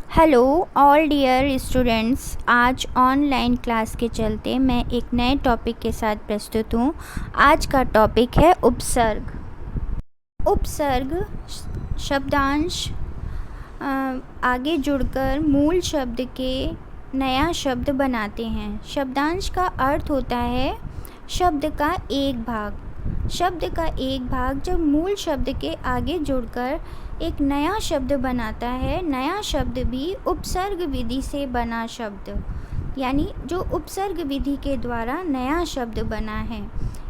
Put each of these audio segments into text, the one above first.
Hello all dear students. आज online class के चलते मैं एक नए टॉपिक के साथ प्रस्तुत हूँ। आज का टॉपिक है उपसर्ग। उपसर्ग शब्दांश आगे जुड़कर मूल शब्द के नया शब्द बनाते हैं। शब्दांश का अर्थ होता है शब्द का एक भाग। शब्द का एक भाग जब मूल शब्द के आगे जुड़कर एक नया शब्द बनाता है, नया शब्द भी उपसर्ग विधि से बना शब्द, यानी जो उपसर्ग विधि के द्वारा नया शब्द बना है।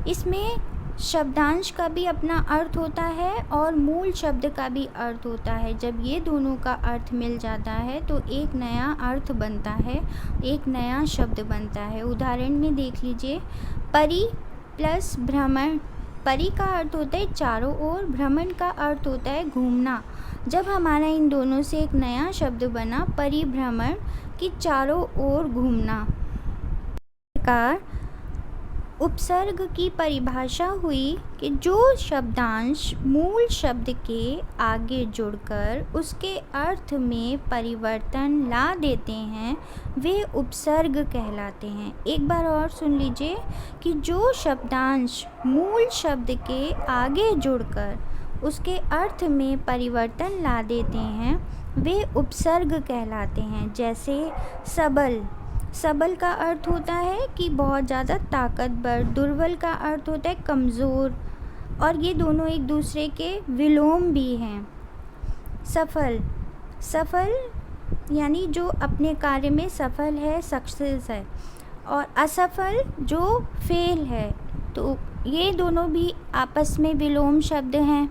इसमें शब्दांश का भी अपना अर्थ होता है और मूल शब्द का भी अर्थ होता है। जब ये दोनों का अर्थ मिल जाता है तो एक नया अर्थ बनता है, एक नया शब्द बनता है। उदाहरण में देख लीजिए, परि प्लस भ्रमण। परि का अर्थ होता है चारों ओर, भ्रमण का अर्थ होता है घूमना। जब हमारा इन दोनों से एक नया शब्द बना परिभ्रमण, कि चारों ओर घूमना। प्रकार उपसर्ग की परिभाषा हुई कि जो शब्दांश मूल शब्द के आगे जुड़कर उसके अर्थ में परिवर्तन ला देते हैं वे उपसर्ग कहलाते हैं। एक बार और सुन लीजिए कि जो शब्दांश मूल शब्द के आगे जुड़कर उसके अर्थ में परिवर्तन ला देते हैं वे उपसर्ग कहलाते हैं। जैसे सबल। सबल का अर्थ होता है कि बहुत ज़्यादा ताकतवर। दुर्बल का अर्थ होता है कमज़ोर, और ये दोनों एक दूसरे के विलोम भी हैं। सफल। सफल यानी जो अपने कार्य में सफल है, सक्सेस है, और असफल जो फेल है। तो ये दोनों भी आपस में विलोम शब्द हैं।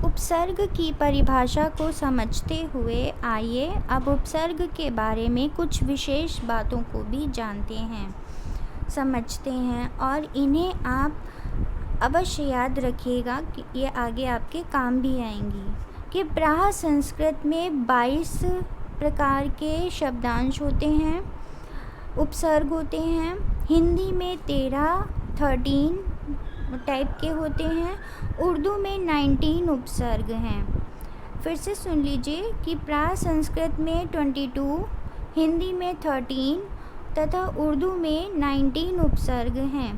उपसर्ग की परिभाषा को समझते हुए आइए अब उपसर्ग के बारे में कुछ विशेष बातों को भी जानते हैं, समझते हैं, और इन्हें आप अवश्य याद रखिएगा कि ये आगे आपके काम भी आएंगी। कि प्रायः संस्कृत में 22 प्रकार के शब्दांश होते हैं, उपसर्ग होते हैं। हिंदी में 13 टाइप के होते हैं। उर्दू में 19 उपसर्ग हैं। फिर से सुन लीजिए कि प्राय संस्कृत में 22, हिंदी में 13 तथा उर्दू में 19 उपसर्ग हैं।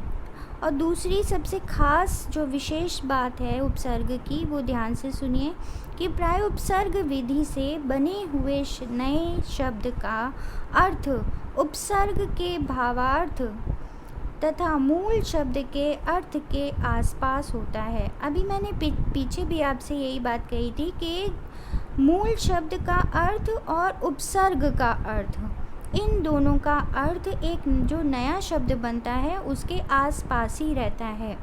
और दूसरी सबसे खास जो विशेष बात है उपसर्ग की, वो ध्यान से सुनिए कि प्राय उपसर्ग विधि से बने हुए नए शब्द का अर्थ उपसर्ग के भावार्थ तथा मूल शब्द के अर्थ के आसपास होता है। अभी मैंने पीछे भी आपसे यही बात कही थी कि मूल शब्द का अर्थ और उपसर्ग का अर्थ, इन दोनों का अर्थ एक जो नया शब्द बनता है उसके आसपास ही रहता है।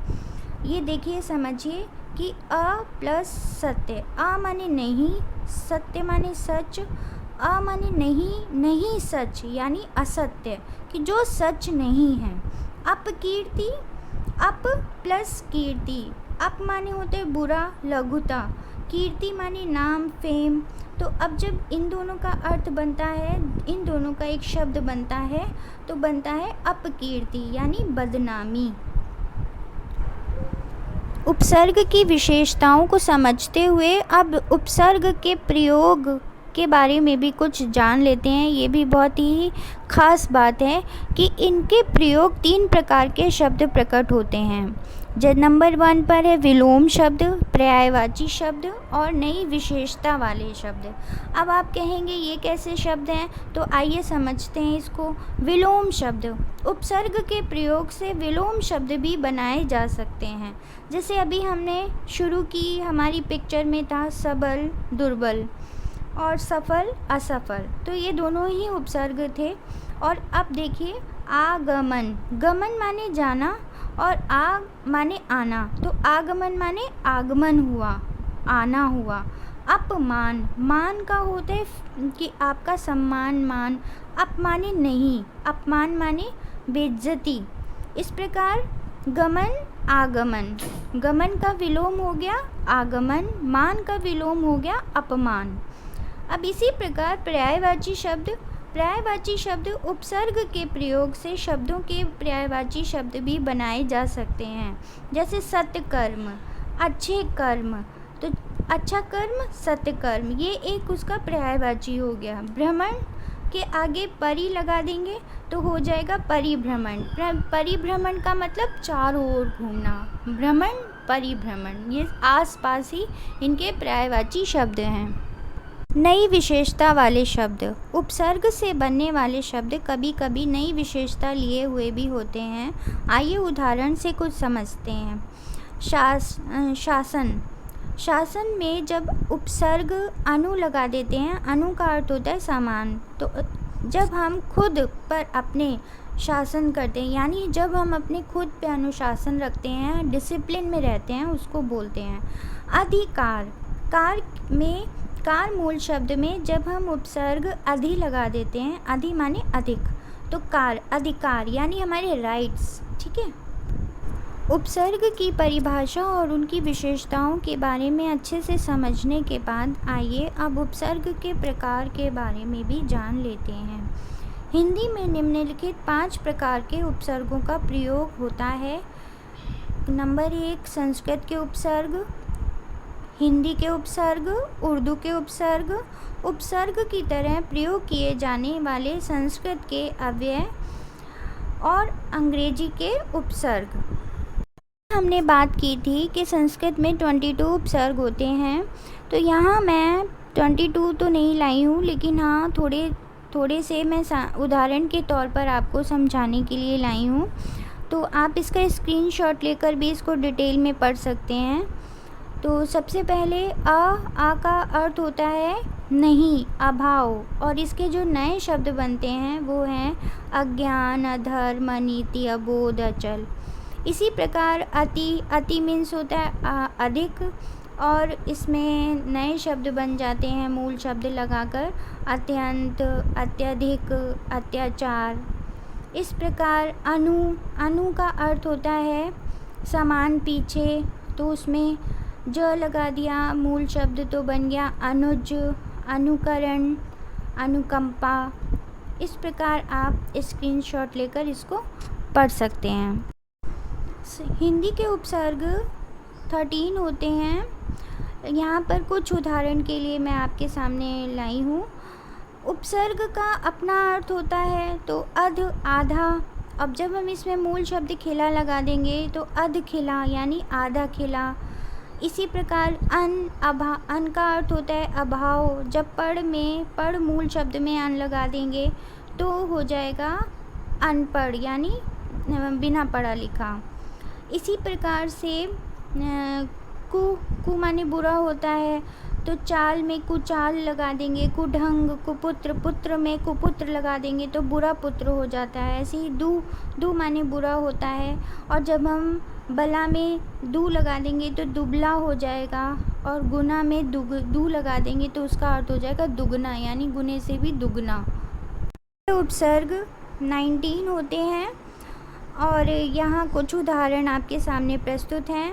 ये देखिए, समझिए कि अ प्लस सत्य। अ माने नहीं, सत्य माने सच। अ माने नहीं, नहीं सच यानी असत्य, कि जो सच नहीं है। अपकीर्ति, अप प्लस कीर्ति। अप माने होते हैं बुरा, लघुता। कीर्ति माने नाम, फेम। तो अब जब इन दोनों का अर्थ बनता है, इन दोनों का एक शब्द बनता है, तो बनता है अपकीर्ति यानी बदनामी। उपसर्ग की विशेषताओं को समझते हुए अब उपसर्ग के प्रयोग के बारे में भी कुछ जान लेते हैं। ये भी बहुत ही ख़ास बात है कि इनके प्रयोग 3 प्रकार के शब्द प्रकट होते हैं। जो नंबर 1 पर है विलोम शब्द, पर्यायवाची शब्द और नई विशेषता वाले शब्द। अब आप कहेंगे ये कैसे शब्द हैं, तो आइए समझते हैं इसको। विलोम शब्द, उपसर्ग के प्रयोग से विलोम शब्द भी बनाए जा सकते हैं। जैसे अभी हमने शुरू की, हमारी पिक्चर में था सबल, दुर्बल, और सफल, असफल, तो ये दोनों ही उपसर्ग थे। और अब देखिए आगमन। गमन माने जाना और आग माने आना, तो आगमन माने आगमन हुआ, आना हुआ। अपमान, मान का होता है कि आपका सम्मान, मान। अप माने नहीं, अपमान माने बेइज्जती। इस प्रकार गमन, आगमन। गमन का विलोम हो गया आगमन, मान का विलोम हो गया अपमान। अब इसी प्रकार पर्यायवाची शब्द। पर्यायवाची शब्द उपसर्ग के प्रयोग से शब्दों के पर्यायवाची शब्द भी बनाए जा सकते हैं। जैसे सत्कर्म, अच्छे कर्म। तो अच्छा कर्म सत्य कर्म, ये एक उसका पर्यायवाची हो गया। भ्रमण के आगे परि लगा देंगे तो हो जाएगा परिभ्रमण। परिभ्रमण का मतलब चारों ओर घूमना, भ्रमण परिभ्रमण, ये आसपास ही इनके पर्यायवाची शब्द हैं। नई विशेषता वाले शब्द, उपसर्ग से बनने वाले शब्द कभी कभी नई विशेषता लिए हुए भी होते हैं। आइए उदाहरण से कुछ समझते हैं। शासन, शासन में जब उपसर्ग अनु लगा देते हैं, अनु का अर्थ होता है समान। तो जब हम खुद पर अपने शासन करते हैं, यानी जब हम अपने खुद पे अनुशासन रखते हैं, डिसिप्लिन में रहते हैं, उसको बोलते हैं। अधिकार, कार मूल शब्द में जब हम उपसर्ग अधि लगा देते हैं, अधि माने अधिक, तो कार अधिकार यानी हमारे राइट्स, ठीक है। उपसर्ग की परिभाषा और उनकी विशेषताओं के बारे में अच्छे से समझने के बाद आइए अब उपसर्ग के प्रकार के बारे में भी जान लेते हैं। हिंदी में निम्नलिखित 5 प्रकार के उपसर्गों का प्रयोग होता है। नंबर 1 संस्कृत के उपसर्ग, हिंदी के उपसर्ग, उर्दू के उपसर्ग, उपसर्ग की तरह प्रयोग किए जाने वाले संस्कृत के अव्यय और अंग्रेजी के उपसर्ग। हमने बात की थी कि संस्कृत में 22 उपसर्ग होते हैं, तो यहाँ मैं 22 तो नहीं लाई हूँ, लेकिन हाँ थोड़े से मैं उदाहरण के तौर पर आपको समझाने के लिए लाई हूँ। तो आप इसका स्क्रीनशॉट लेकर भी इसको डिटेल में पढ़ सकते हैं। तो सबसे पहले आ का अर्थ होता है नहीं, अभाव, और इसके जो नए शब्द बनते हैं वो हैं अज्ञान, अधर्म, अनीति, अबोध, अचल। इसी प्रकार अति मीन्स होता है अधिक, और इसमें नए शब्द बन जाते हैं मूल शब्द लगाकर, अत्यंत, अत्यधिक, अत्याचार। इस प्रकार अनु का अर्थ होता है समान, पीछे, तो उसमें ज लगा दिया, मूल शब्द तो बन गया अनुज, अनुकरण, अनुकंपा। इस प्रकार आप स्क्रीनशॉट लेकर इसको पढ़ सकते हैं। हिंदी के उपसर्ग 13 होते हैं। यहाँ पर कुछ उदाहरण के लिए मैं आपके सामने लाई हूँ। उपसर्ग का अपना अर्थ होता है तो अध, आधा। अब जब हम इसमें मूल शब्द खिला लगा देंगे तो अध खिला यानी आधा खिला। इसी प्रकार अन का अर्थ होता है अभाव। जब पढ़ मूल शब्द में अन लगा देंगे तो हो जाएगा अनपढ़ यानी बिना पढ़ा लिखा। इसी प्रकार से कु माने बुरा होता है, तो चाल में कुचाल लगा देंगे। कुढंग, कुपुत्र, पुत्र में कुपुत्र लगा देंगे तो बुरा पुत्र हो जाता है। ऐसे ही दू माने बुरा होता है, और जब हम बला में दू लगा देंगे तो दुबला हो जाएगा, और गुना में दू लगा देंगे तो उसका अर्थ हो जाएगा दुगना, यानी गुने से भी दुगना। उपसर्ग 19 होते हैं, और यहाँ कुछ उदाहरण आपके सामने प्रस्तुत हैं।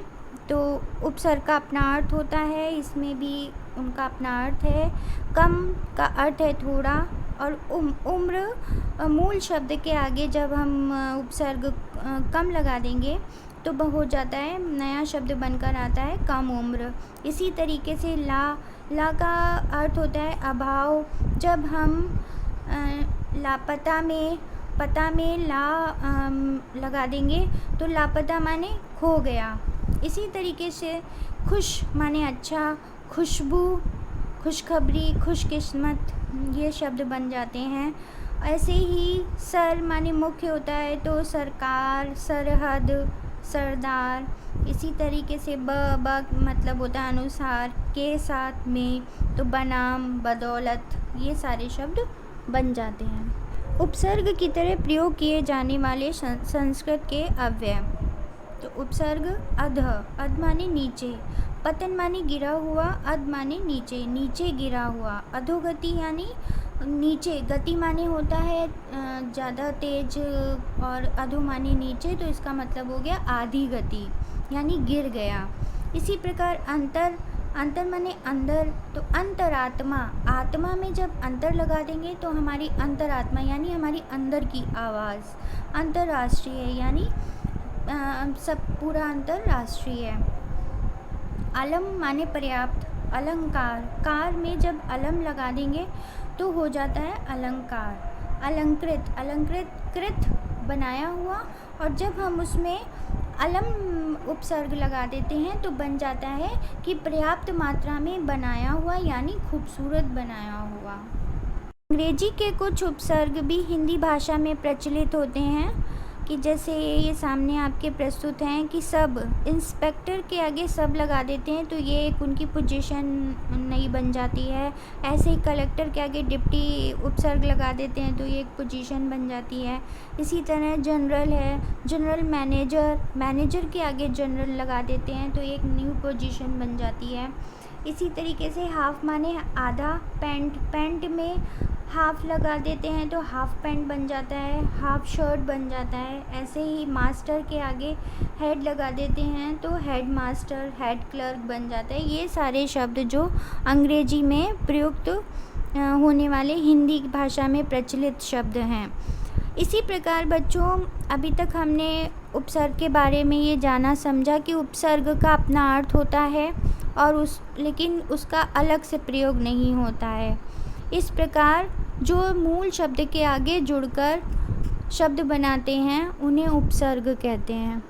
तो उपसर्ग का अपना अर्थ होता है, इसमें भी उनका अपना अर्थ है। कम का अर्थ है थोड़ा, और उम्र मूल शब्द के आगे जब हम उपसर्ग कम लगा देंगे तो हो जाता है, नया शब्द बनकर आता है कम उम्र। इसी तरीके से ला का अर्थ होता है अभाव। जब हम लापता में पता में लगा देंगे तो लापता माने खो गया। इसी तरीके से खुश माने अच्छा, खुशबू, खुशखबरी, खुशकिस्मत, ये शब्द बन जाते हैं। ऐसे ही सर माने मुख्य होता है तो सरकार, सरहद, सरदार। इसी तरीके से ब मतलब होता है अनुसार, के साथ में, तो बनाम, बदौलत, ये सारे शब्द बन जाते हैं। उपसर्ग की तरह प्रयोग किए जाने वाले संस्कृत के अव्यय। तो उपसर्ग अध माने नीचे, पतन माने गिरा हुआ, अध माने नीचे, नीचे गिरा हुआ। अधोगति यानी नीचे, गति माने होता है ज़्यादा तेज, और अधो माने नीचे, तो इसका मतलब हो गया आधी गति यानी गिर गया। इसी प्रकार अंतर माने अंदर, तो अंतरात्मा, आत्मा में जब अंतर लगा देंगे तो हमारी अंतरात्मा यानी हमारी अंदर की आवाज़। अंतर्राष्ट्रीय यानी सब पूरा अंतर्राष्ट्रीय। आलम माने पर्याप्त, अलंकार, कार में जब अलम लगा देंगे तो हो जाता है अलंकार। अलंकृत, अलंकृत कृत बनाया हुआ, और जब हम उसमें अलम उपसर्ग लगा देते हैं तो बन जाता है कि पर्याप्त मात्रा में बनाया हुआ, यानी खूबसूरत बनाया हुआ। अंग्रेजी के कुछ उपसर्ग भी हिंदी भाषा में प्रचलित होते हैं, कि जैसे ये सामने आपके प्रस्तुत हैं कि सब, इंस्पेक्टर के आगे सब लगा देते हैं तो ये एक उनकी पोजीशन नई बन जाती है। ऐसे ही कलेक्टर के आगे डिप्टी उपसर्ग लगा देते हैं तो ये एक पोजीशन बन जाती है। इसी तरह जनरल है, जनरल मैनेजर, मैनेजर के आगे जनरल लगा देते हैं तो एक न्यू पोजीशन बन जाती है। इसी तरीके से हाफ माने आधा, पैंट, पैंट में हाफ लगा देते हैं तो हाफ पैंट बन जाता है, हाफ शर्ट बन जाता है। ऐसे ही मास्टर के आगे हेड लगा देते हैं तो हेड मास्टर, हेड क्लर्क बन जाता है। ये सारे शब्द जो अंग्रेजी में प्रयुक्त होने वाले हिंदी भाषा में प्रचलित शब्द हैं। इसी प्रकार बच्चों, अभी तक हमने उपसर्ग के बारे में ये जाना समझा कि उपसर्ग का अपना अर्थ होता है और लेकिन उसका अलग से प्रयोग नहीं होता है। इस प्रकार जो मूल शब्द के आगे जुड़कर शब्द बनाते हैं उन्हें उपसर्ग कहते हैं।